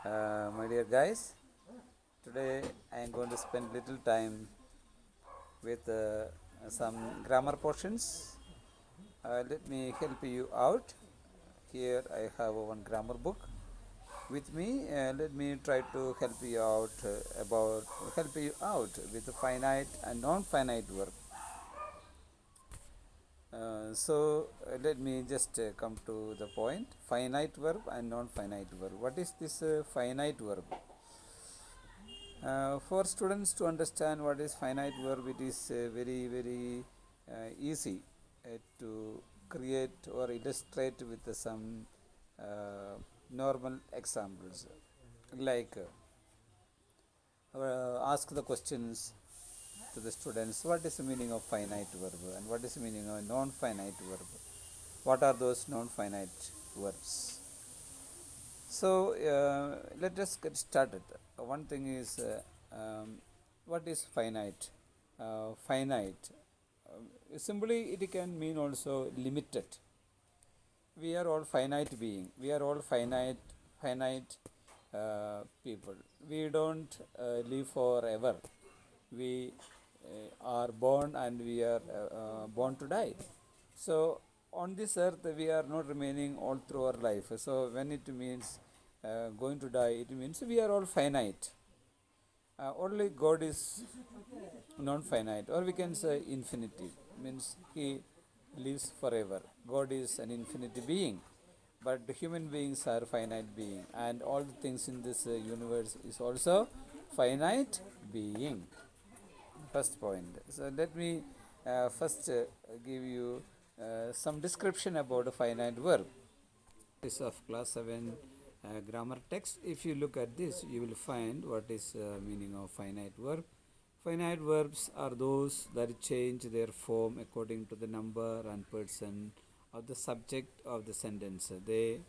My dear guys, today I am going to spend little time with some grammar portions. Let me help you out. Here I have one grammar book with me. Let me try to help you out with the finite and non-finite verb. Let me just come to the point. Finite verb and non-finite verb. What is this finite verb? For students to understand what is finite verb, it is very easy to create or illustrate with some normal examples. Like ask the questions to the students: what is the meaning of finite verb and what is the meaning of non-finite verb? What are those non-finite verbs? So let us get started. One thing is what is finite? Finite. Simply, it can mean also limited. We are all finite being. We are all finite people. We don't live forever. We are born and we are born to die. So on this earth we are not remaining all through our life. So when it means going to die, it means we are all finite. Only God is non-finite, or we can say infinity, means He lives forever. God is an infinity being, but the human beings are finite being, and all the things in this universe is also finite being. First point. So let me first give you some description about a finite verb. This of class 7 grammar text. If you look at this, you will find what is meaning of finite verb. Finite verbs are those that change their form according to the number and person of the subject of the sentence. They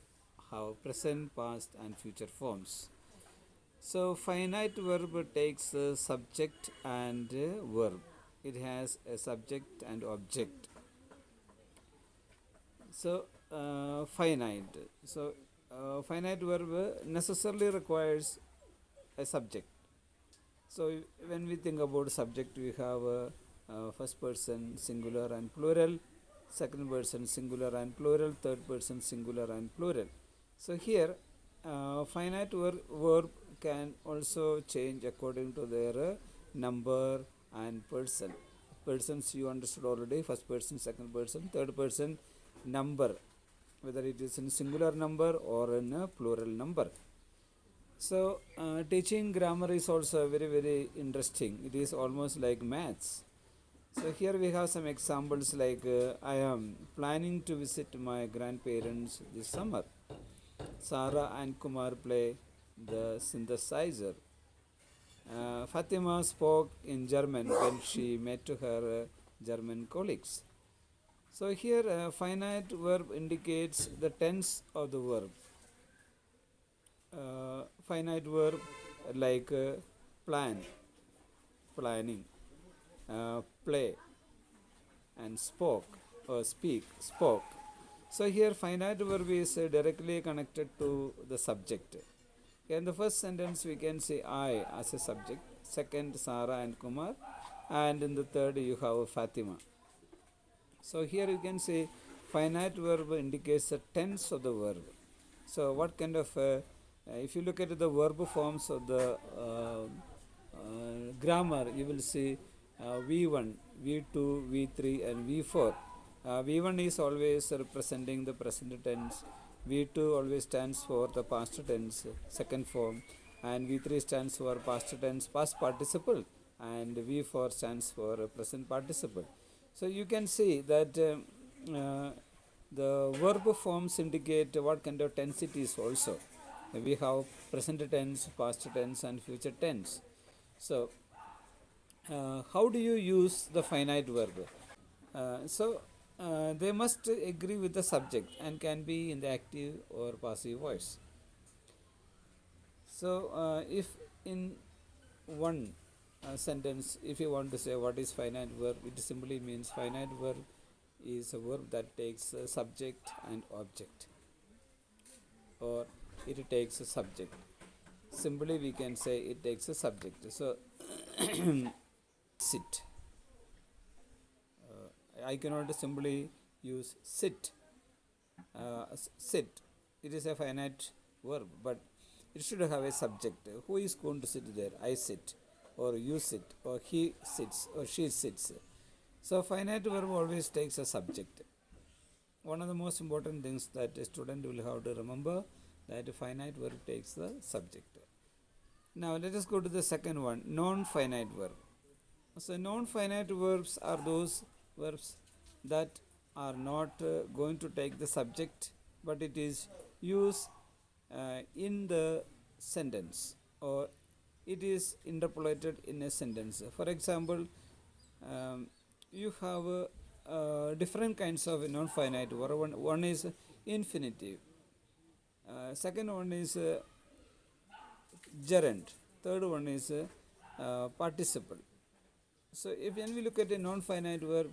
have present, past and future forms. So finite verb takes a subject and a verb. It has a subject and object. So finite. So finite verb necessarily requires a subject. So when we think about subject, we have first person singular and plural, second person singular and plural, third person singular and plural. So here finite verb can also change according to their number and person. Persons you understood already: first person, second person, third person, number, whether it is in singular number or in a plural number. So teaching grammar is also very interesting. It is almost like maths. So here we have some examples like I am planning to visit my grandparents this summer. Sarah and Kumar play the synthesizer. Fatima spoke in German when she met her German colleagues. So here finite verb indicates the tense of the verb. Finite verb like plan, planning, play, and spoke or speak, spoke. So here finite verb is directly connected to the subject. In the first sentence we can say I as a subject, second Sarah and Kumar, and in the third you have Fatima. So here you can say finite verb indicates the tense of the verb. So what kind of if you look at the verb forms of the grammar, you will see V1, V2, V3 and V4. V1 is always representing the present tense, V2 always stands for the past tense, second form, and V3 stands for past tense, past participle, and V4 stands for present participle. So you can see that the verb forms indicate what kind of tense it is also. We have present tense, past tense and future tense. So how do you use the finite verb? They must agree with the subject and can be in the active or passive voice. So if in one sentence, if you want to say what is finite verb, it simply means finite verb is a verb that takes a subject and object, or it takes a subject. simply we can say it takes a subject. So sit. I cannot simply use sit. Sit. It is a finite verb, but it should have a subject. Who is going to sit there? I sit, or you sit, or he sits, or she sits. So finite verb always takes a subject. One of the most important things that a student will have to remember, that finite verb takes the subject. Now let us go to the second one, non-finite verb. So non-finite verbs are those verbs that are not going to take the subject, but it is used in the sentence, or it is interpolated in a sentence. For example, you have different kinds of non-finite verb. One is infinitive. Second one is gerund. Third one is participle. So if when we look at a non-finite verb,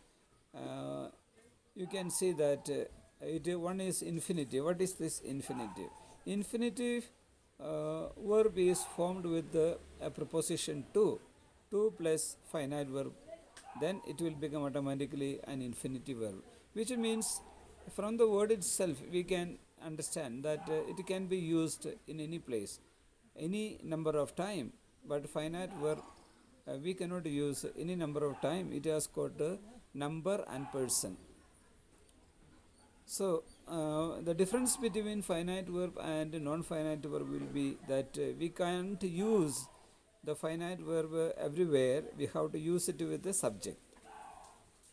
you can see that one is infinitive. What is this infinitive? Infinitive verb is formed with a preposition to plus finite verb. Then it will become automatically an infinitive verb, which means from the word itself we can understand that it can be used in any place, any number of time. But finite verb we cannot use any number of time. It has got number and person. So the difference between finite verb and non-finite verb will be that we can't use the finite verb everywhere. We have to use it with the subject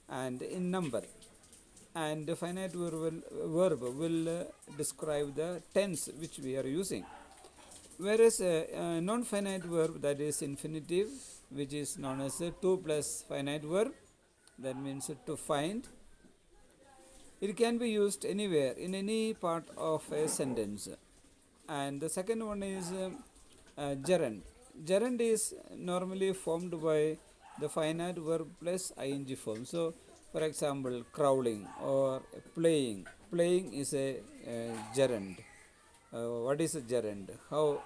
and in number. And the finite verb will describe the tense which we are using. Whereas a non-finite verb, that is infinitive, which is known as a to plus finite verb, that means to find, it can be used anywhere in any part of a sentence. And the second one is gerund. Gerund is normally formed by the finite verb plus ing form. So for example, crawling or playing. Playing is a gerund. What is a gerund? How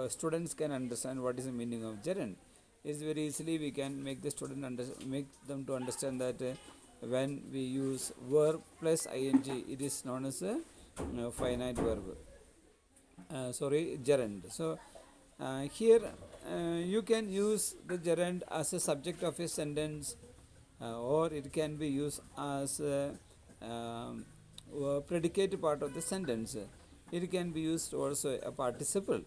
students can understand what is the meaning of gerund? Is very easily we can make the student make them to understand that when we use verb plus ing, it is known as a finite verb. Gerund. So here you can use the gerund as a subject of a sentence, or it can be used as a predicate part of the sentence. It can be used also a participle.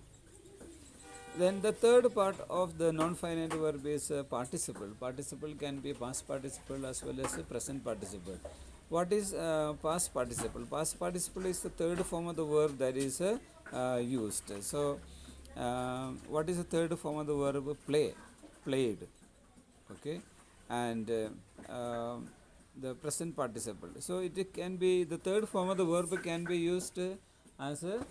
Then the third part of the non-finite verb is participle. Participle can be past participle as well as a present participle. What is past participle? Past participle is the third form of the verb that is used. So what is the third form of the verb? Play, played. Okay, and the present participle. So it can be the third form of the verb can be used as a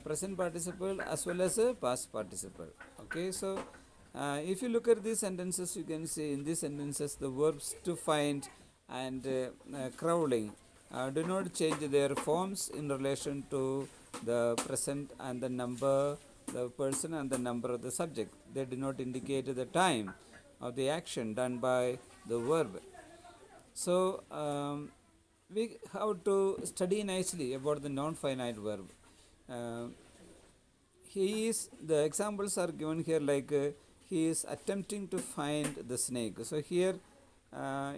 present participle as well as a past participle. Okay, so if you look at these sentences, you can see in these sentences the verbs to find and crawling do not change their forms in relation to the present and the number, the person and the number of the subject. They do not indicate the time of the action done by the verb. So we have to study nicely about the non-finite verb. The examples are given here, like he is attempting to find the snake. So here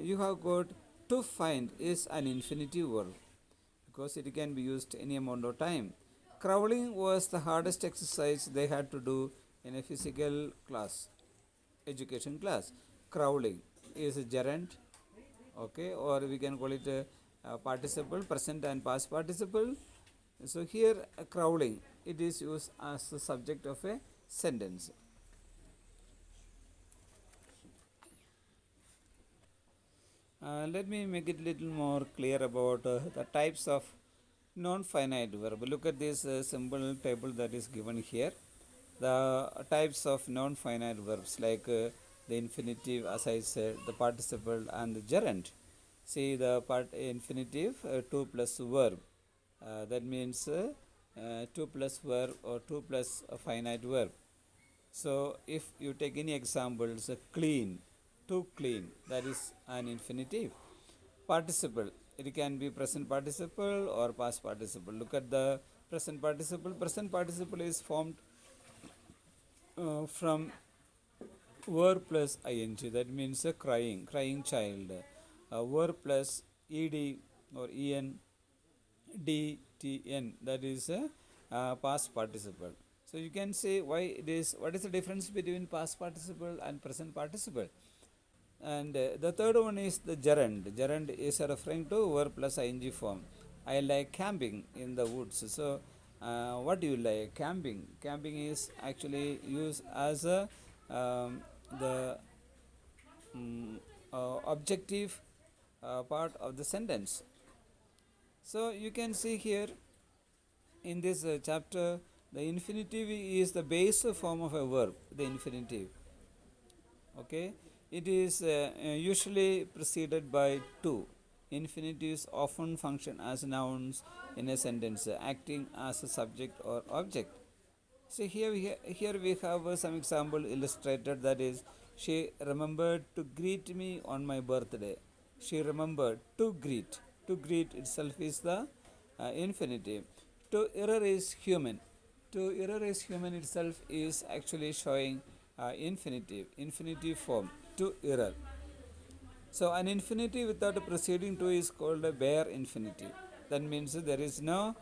you have got to find is an infinitive verb because it can be used any amount of time. Crawling was the hardest exercise they had to do in a physical class, education class. Crawling is a gerund, okay, or we can call it a participle, present and past participle. So here crawling, it is used as the subject of a sentence. Let me make it a little more clear about the types of non-finite verb. Look at this simple table that is given here. The types of non-finite verbs, like the infinitive, as I said, the participle and the gerund. See the infinitive, to plus verb. That means 2 plus verb or 2 plus a finite verb. So if you take any examples, clean, to clean, that is an infinitive. Participle, it can be present participle or past participle. Look at the present participle. Present participle is formed from verb plus ing, that means a crying child. Verb plus ed or en dtn, that is a past participle. So you can say why it is, what is the difference between past participle and present participle. And the third one is the gerund. Gerund is referring to verb plus ing form. I like camping in the woods. So what do you like? Camping. Camping is actually used as a the um, objective part of the sentence. So you can see here in this chapter, the infinitive is the base form of a verb. The infinitive, okay, it is usually preceded by to. Infinitives often function as nouns in a sentence, acting as a subject or object. So here we have some example illustrated, that is, she remembered to greet me on my birthday. She remembered to greet. To greet itself is the infinitive. To error is human. To error is human itself is actually showing infinitive form. To error. So an infinitive without a preceding to is called a bare infinitive. That means there is no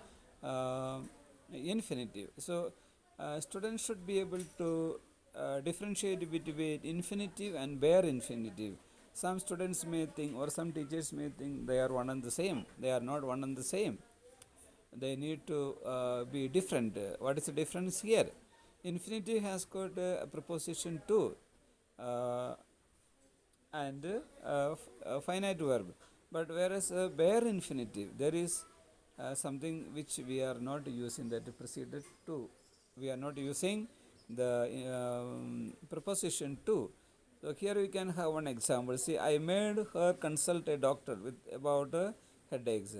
uh, infinitive. So students should be able to differentiate between infinitive and bare infinitive. Some students may think, or some teachers may think, they are one and the same. They are not one and the same. They need to be different. What is the difference here? Infinitive has got a preposition to. And finite verb. But whereas bare infinitive, there is something which we are not using, that preceded to. We are not using the preposition to. So here we can have one example. See, I made her consult a doctor with about headaches.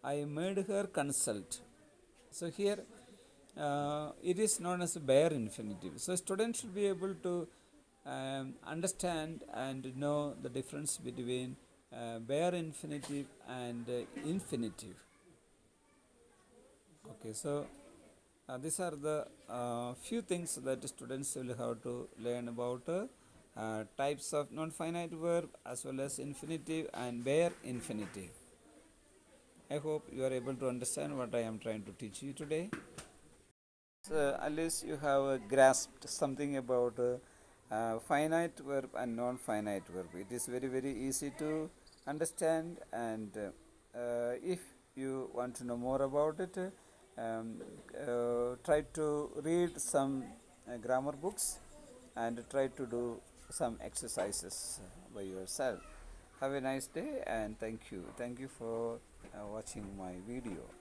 I made her consult. So here it is known as a bare infinitive. So students should be able to understand and know the difference between bare infinitive and infinitive. Okay, so these are the few things that students will have to learn about types of non-finite verb as well as infinitive and bare infinitive. I hope you are able to understand what I am trying to teach you today. At least you have grasped something about finite verb and non-finite verb. It is very easy to understand, and if you want to know more about it, try to read some grammar books and try to do some exercises by yourself. Have a nice day, and thank you for watching my video.